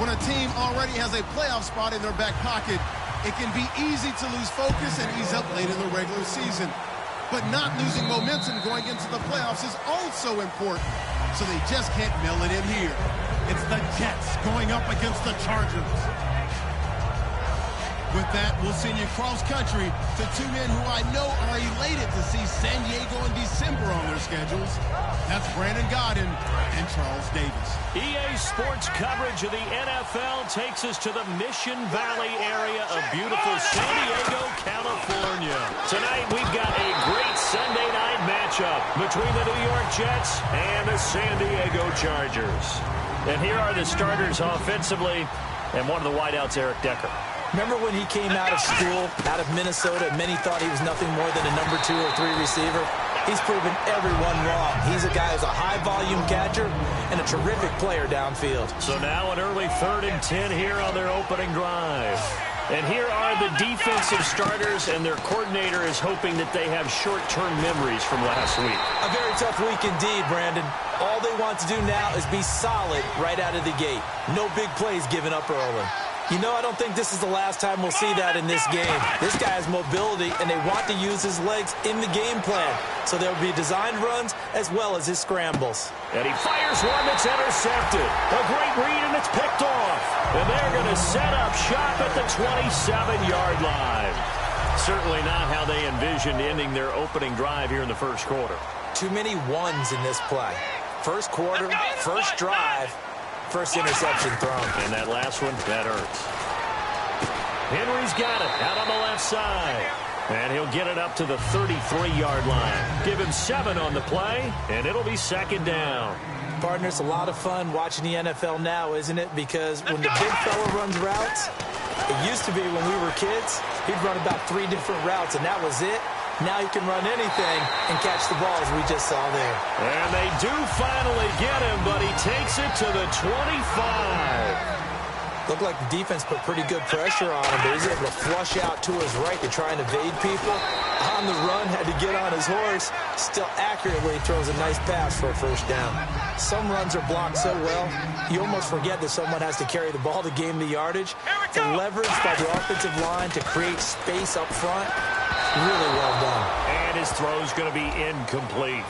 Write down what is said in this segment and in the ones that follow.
When a team already has a playoff spot in their back pocket, it can be easy to lose focus and ease up late in the regular season. But not losing momentum going into the playoffs is also important, so they just can't mail it in here. It's the Jets going up against the Chargers. With that, we'll send you cross-country to two men who I know are elated to see San Diego in December on their schedules. That's Brandon Gaudin and Charles Davis. EA Sports coverage of the NFL takes us to the Mission Valley area of beautiful San Diego, California. Tonight, we've got a great Sunday night matchup between the New York Jets and the San Diego Chargers. And here are the starters offensively, and one of the wideouts, Eric Decker. Remember when he came out of school, out of Minnesota, and many thought he was nothing more than a number 2 or 3 receiver? He's proven everyone wrong. He's a guy who's a high-volume catcher and a terrific player downfield. So now an early 3rd and 10 here on their opening drive. And here are the defensive starters, and their coordinator is hoping that they have short-term memories from last week. A very tough week indeed, Brandon. All they want to do now is be solid right out of the gate. No big plays given up early. You know, I don't think this is the last time we'll see that in this game. This guy has mobility, and they want to use his legs in the game plan. So there will be designed runs as well as his scrambles. And he fires one that's intercepted. A great read, and it's picked off. And they're going to set up shop at the 27-yard line. Certainly not how they envisioned ending their opening drive here in the first quarter. Too many ones in this play. First quarter, first drive. First interception thrown. And that last one, that hurts. Henry's got it out on the left side. And he'll get it up to the 33-yard line. Give him 7 on the play, and it'll be 2nd down. Partner, it's a lot of fun watching the NFL now, isn't it? Because when the big fella runs routes, it used to be when we were kids, he'd run about 3 different routes, and that was it. Now he can run anything and catch the ball, as we just saw there. And they do finally get him, but he takes it to the 25. Looked like the defense put pretty good pressure on him, but he's able to flush out to his right to try and evade people. On the run, had to get on his horse. Still accurately throws a nice pass for a first down. Some runs are blocked so well, you almost forget that someone has to carry the ball to gain the yardage. The leverage by the offensive line to create space up front, really well done. And his throw's going to be incomplete.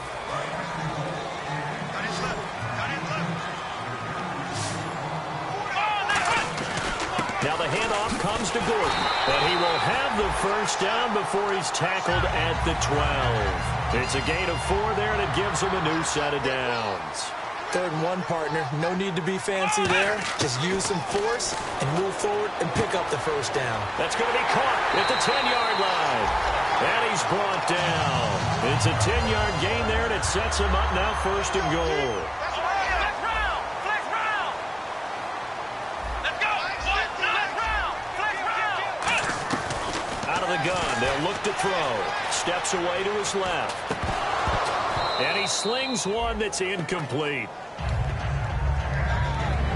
Now the handoff comes to Gordon, but he will have the first down before he's tackled at the 12. It's a gain of 4 there, and it gives him a new set of downs. 3rd and 1, partner. No need to be fancy there. Just use some force and move forward and pick up the first down. That's going to be caught at the 10-yard line. And he's brought down. It's a 10-yard gain there, and it sets him up now 1st and goal. Out of the gun, they'll look to throw. Steps away to his left. And he slings one that's incomplete.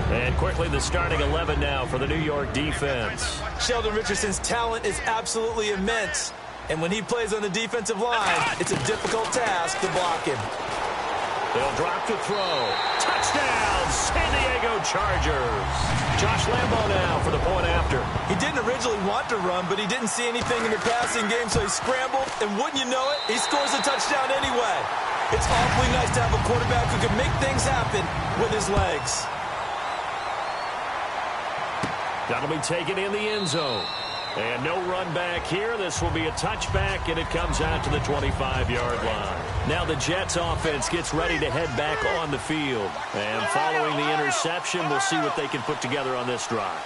And quickly the starting 11 now for the New York defense. Sheldon Richardson's talent is absolutely immense. And when he plays on the defensive line, it's a difficult task to block him. They'll drop to throw. Touchdown, San Diego Chargers. Josh Lambeau now for the point after. He didn't originally want to run, but he didn't see anything in the passing game, so he scrambled, and wouldn't you know it, he scores a touchdown anyway. It's awfully nice to have a quarterback who can make things happen with his legs. That'll be taken in the end zone. And no run back here. This will be a touchback, and it comes out to the 25-yard line. Now the Jets offense gets ready to head back on the field. And following the interception, we'll see what they can put together on this drive.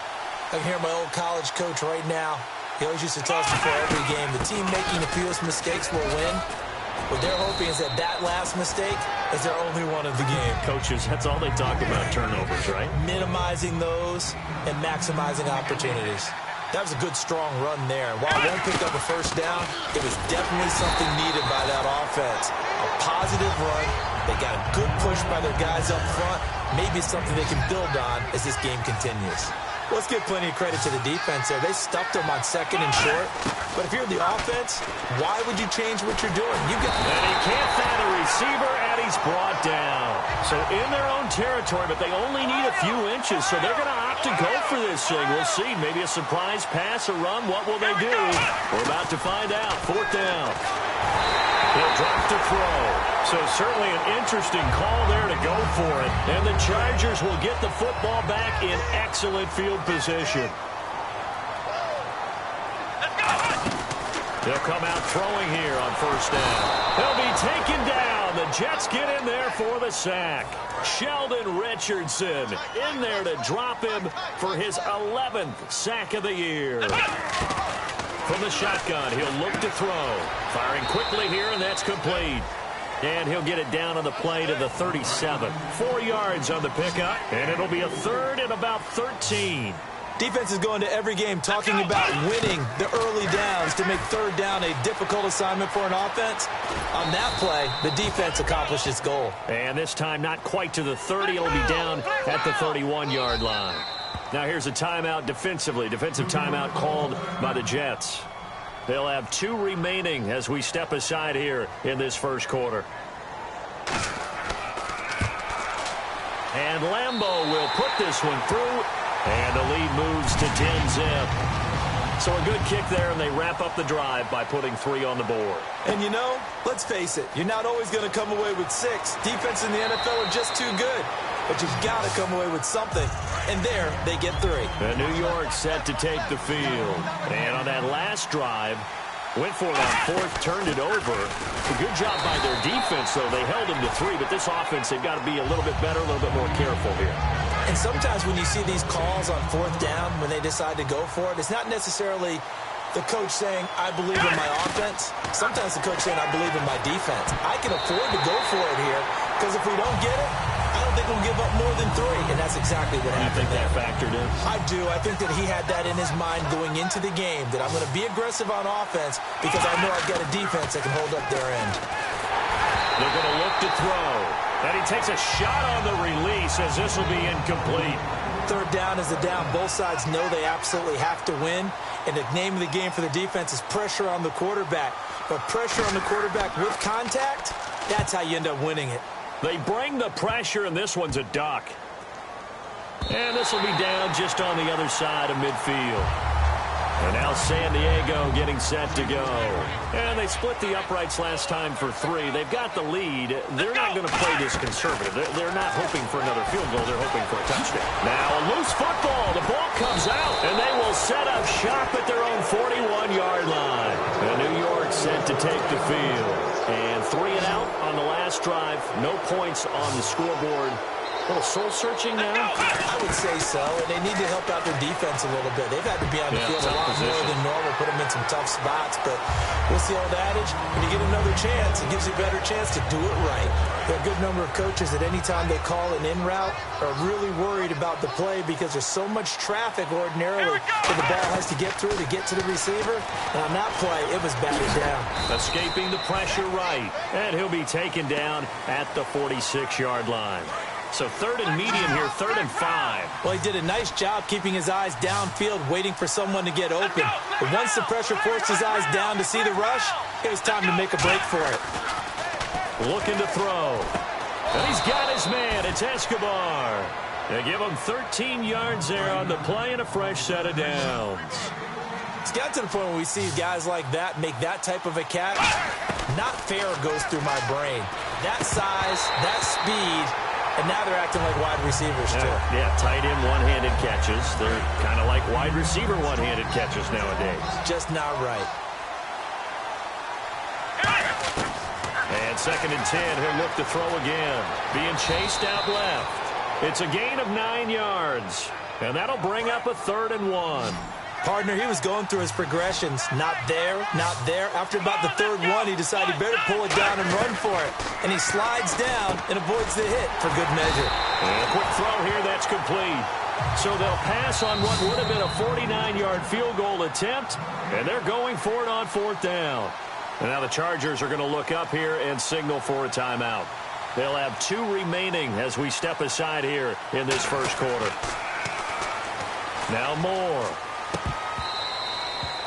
I can hear my old college coach right now. He always used to tell us before every game, the team making the fewest mistakes will win. What they're hoping is that last mistake is their only one of the game. Coaches, that's all they talk about, turnovers, right? Minimizing those and maximizing opportunities. That was a good, strong run there. While it won't pick up a first down, it was definitely something needed by that offense. A positive run. They got a good push by their guys up front. Maybe something they can build on as this game continues. Let's give plenty of credit to the defense there. They stuffed them on 2nd and short. But if you're the offense, why would you change what you're doing? And he can't find a receiver, and he's brought down. So in their own territory, but they only need a few inches, so they're going to opt look to go for this thing. We'll see. Maybe a surprise pass, a run. What will they do? We're about to find out. 4th down. He'll drop to throw. So certainly an interesting call there to go for it. And the Chargers will get the football back in excellent field position. They'll come out throwing here on 1st down. They'll be taken down. The Jets get in there for the sack. Sheldon Richardson in there to drop him for his 11th sack of the year. From the shotgun, he'll look to throw. Firing quickly here, and that's complete. And he'll get it down on the play to the 37. 4 yards on the pickup, and it'll be a 3rd and about 13. Defense is going to every game talking about winning the early downs to make 3rd down a difficult assignment for an offense. On that play, the defense accomplished its goal. And this time not quite to the 30. It'll be down at the 31-yard line. Now here's a timeout defensively. Defensive timeout called by the Jets. They'll have 2 remaining as we step aside here in this first quarter. And Lambeau will put this one through. And the lead moves to 10-zip. So a good kick there, and they wrap up the drive by putting 3 on the board. And you know, let's face it, you're not always going to come away with 6. Defense in the NFL are just too good. But you've got to come away with something. And there, they get 3. And New York set to take the field. And on that last drive, went for it on 4th, turned it over. A good job by their defense, though. They held them to 3, but this offense, they've got to be a little bit better, a little bit more careful here. And sometimes when you see these calls on 4th down, when they decide to go for it, it's not necessarily the coach saying, I believe in my offense. Sometimes the coach saying, I believe in my defense. I can afford to go for it here, because if we don't get it, I don't think we'll give up more than 3. And that's exactly what happened. You think that factored in? I do. I think that he had that in his mind going into the game, that I'm going to be aggressive on offense because I know I've got a defense that can hold up their end. They're going to look to throw. And he takes a shot on the release as this will be incomplete. 3rd down is the down. Both sides know they absolutely have to win. And the name of the game for the defense is pressure on the quarterback. But pressure on the quarterback with contact, that's how you end up winning it. They bring the pressure, and this one's a duck. And this will be down just on the other side of midfield. And now San Diego getting set to go. And they split the uprights last time for 3. They've got the lead. They're not going to play this conservative. They're not hoping for another field goal. They're hoping for a touchdown. Now a loose football. The ball comes out, and they will set up shop at their own 41-yard line. And New York set to take the field. And 3 and out on the last drive. No points on the scoreboard. A little soul-searching now? I would say so, and they need to help out their defense a little bit. They've had to be on the field a lot more than normal, put them in some tough spots, but what's the old adage? When you get another chance, it gives you a better chance to do it right. There are a good number of coaches that any time they call an in route are really worried about the play because there's so much traffic ordinarily that the ball has to get through to get to the receiver, and on that play, it was batted down. Escaping the pressure right, and he'll be taken down at the 46-yard line. So 3rd and medium here, 3rd and 5. Well, he did a nice job keeping his eyes downfield, waiting for someone to get open. But once the pressure forced his eyes down to see the rush, it was time to make a break for it. Looking to throw. And he's got his man. It's Escobar. They give him 13 yards there on the play and a fresh set of downs. It's got to the point where we see guys like that make that type of a catch. Not fair goes through my brain. That size, that speed. And now they're acting like wide receivers, too. Yeah, tight end one-handed catches. They're kind of like wide receiver one-handed catches nowadays. Just not right. And 2nd and 10, he'll look to throw again. Being chased out left. It's a gain of 9 yards. And that'll bring up a 3rd and 1. Partner, he was going through his progressions. Not there, not there. After about the 3rd one, he decided he better pull it down and run for it. And he slides down and avoids the hit for good measure. And a quick throw here, that's complete. So they'll pass on what would have been a 49-yard field goal attempt, and they're going for it on 4th down. And now the Chargers are going to look up here and signal for a timeout. They'll have 2 remaining as we step aside here in this first quarter. Now Moore.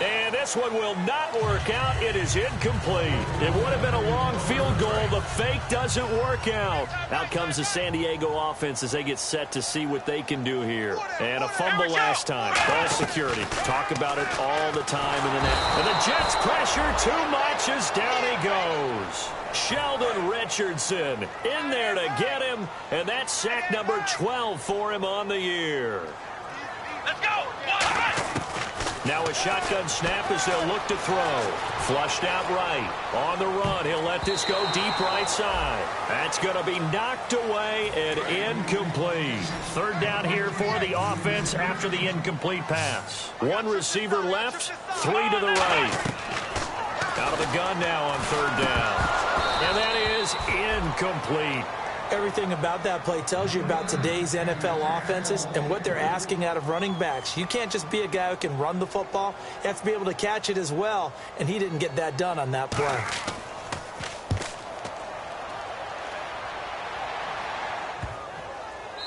And This one will not work out. It is incomplete. It would have been a long field goal. The fake doesn't work out. Out comes the San Diego offense as they get set to see what they can do here. And a fumble last time. Ball security. Talk about it all the time in the net. And the Jets pressure too much as down he goes. Sheldon Richardson in there to get him. And that's sack number 12 for him on the year. Let's go. Now a shotgun snap as they'll look to throw. Flushed out right. On the run, he'll let this go deep right side. That's going to be knocked away and incomplete. Third down here for the offense after the incomplete pass. One receiver left, three to the right. Out of the gun now on third down. And that is incomplete. Everything about that play tells you about today's NFL offenses and what they're asking out of running backs. You can't just be a guy who can run the football. You have to be able to catch it as well, and he didn't get that done on that play.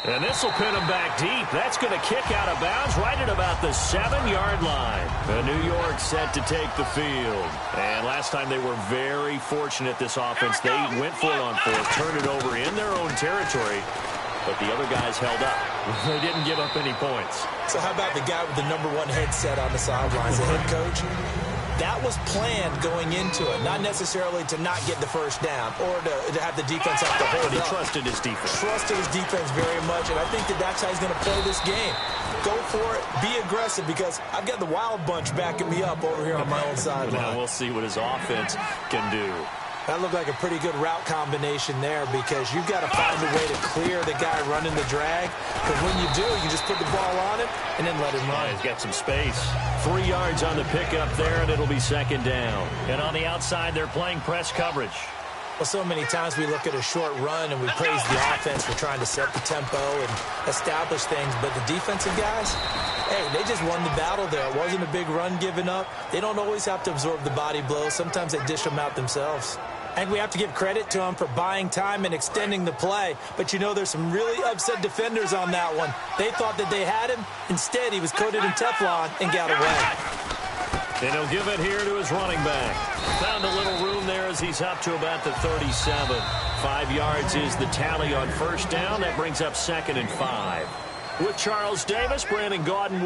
And this will pin him back deep. That's going to kick out of bounds right at about the 7-yard line. And New York set to take the field. And last time they were very fortunate, this offense. They went for it on fourth, turned it over in their own territory. But the other guys held up. They didn't give up any points. So how about the guy with the #1 headset on the sidelines, the head coach? That was planned going into it, not necessarily to not get the first down or to have the defense have to hold He up. trusted his defense. Trusted his defense very much, and I think that's how he's going to play this game. Go for it, be aggressive, because I've got the wild bunch backing me up over here on my own sideline. Now we'll see what his offense can do. That looked like a pretty good route combination there, because you've got to find a way to clear the guy running the drag. Because when you do, you just put the ball on him and then let him run. He's got some space. 3 yards on the pickup there, and it'll be second down. And on the outside, they're playing press coverage. Well, so many times we look at a short run and we praise the offense for trying to set the tempo and establish things. But the defensive guys, hey, they just won the battle there. It wasn't a big run given up. They don't always have to absorb the body blows. Sometimes they dish them out themselves. And we have to give credit to him for buying time and extending the play. But, you know, there's some really upset defenders on that one. They thought that they had him. Instead, he was coated in Teflon and got away. And he'll give it here to his running back. Found a little room there as he's up to about the 37. 5 yards is the tally on first down. That brings up 2nd and 5. With Charles Davis, Brandon Gaudin.